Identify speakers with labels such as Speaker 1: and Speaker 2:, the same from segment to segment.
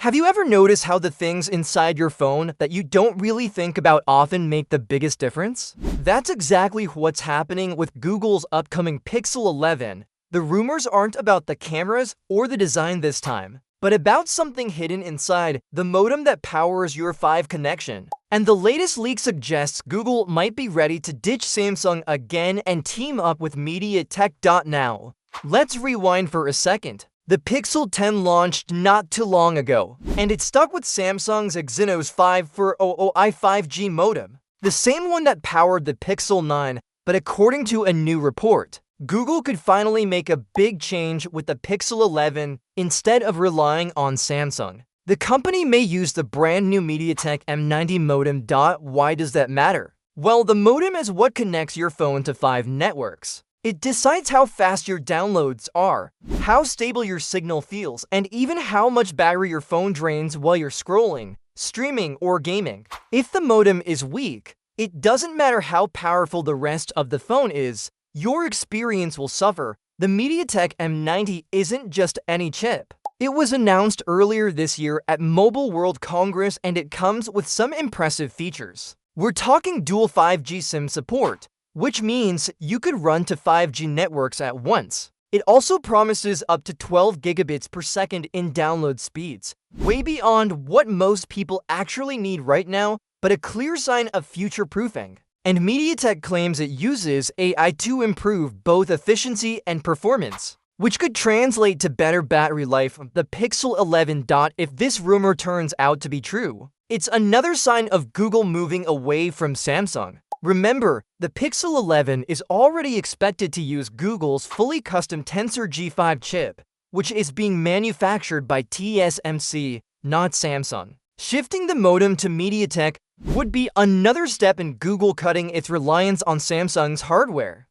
Speaker 1: Have you ever noticed how the things inside your phone that you don't really think about often make the biggest difference? That's exactly what's happening with Google's upcoming Pixel 11. The rumors aren't about the cameras or the design this time, but about something hidden inside the modem that powers your 5G connection. And the latest leak suggests Google might be ready to ditch Samsung again and team up with MediaTek. Now, let's rewind for a second. The Pixel 10 launched not too long ago, and it stuck with Samsung's Exynos 5400i 5G modem, the same one that powered the Pixel 9, but according to a new report, Google could finally make a big change with the Pixel 11 instead of relying on Samsung. The company may use the brand new MediaTek M90 modem. Why does that matter? Well, the modem is what connects your phone to 5 networks. It decides how fast your downloads are, how stable your signal feels, and even how much battery your phone drains while you're scrolling, streaming, or gaming. If the modem is weak, it doesn't matter how powerful the rest of the phone is, your experience will suffer. The MediaTek M90 isn't just any chip. It was announced earlier this year at Mobile World Congress, and it comes with some impressive features. We're talking dual 5G SIM support, which means you could run to 5G networks at once. It also promises up to 12 gigabits per second in download speeds, way beyond what most people actually need right now, but a clear sign of future-proofing. And MediaTek claims it uses AI to improve both efficiency and performance, which could translate to better battery life. The Pixel 11. If this rumor turns out to be true, it's another sign of Google moving away from Samsung. Remember, the Pixel 11 is already expected to use Google's fully custom Tensor G5 chip, which is being manufactured by TSMC, not Samsung. Shifting the modem to MediaTek would be another step in Google cutting its reliance on Samsung's hardware.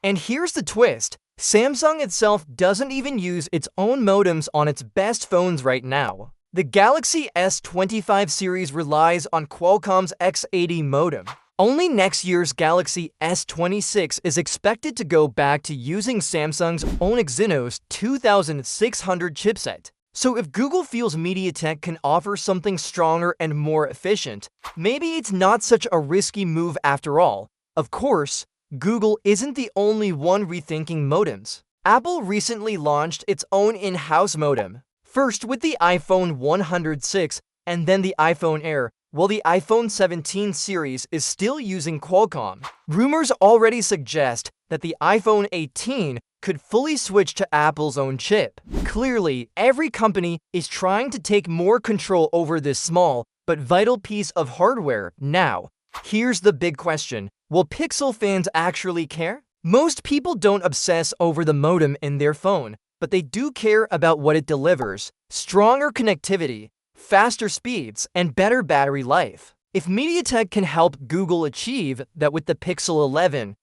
Speaker 1: And here's the twist. Samsung itself doesn't even use its own modems on its best phones right now. The Galaxy S25 series relies on Qualcomm's X80 modem. Only next year's Galaxy S26 is expected to go back to using Samsung's own Exynos 2600 chipset. So if Google feels MediaTek can offer something stronger and more efficient, maybe it's not such a risky move after all. Of course, Google isn't the only one rethinking modems. Apple recently launched its own in-house modem, first with the iPhone 106 and then the iPhone Air, while the iPhone 17 series is still using Qualcomm. Rumors already suggest that the iPhone 18 could fully switch to Apple's own chip. Clearly, every company is trying to take more control over this small but vital piece of hardware. Now, here's the big question. Will Pixel fans actually care? Most people don't obsess over the modem in their phone, but they do care about what it delivers: stronger connectivity, faster speeds, and better battery life. If MediaTek can help Google achieve that with the Pixel 11,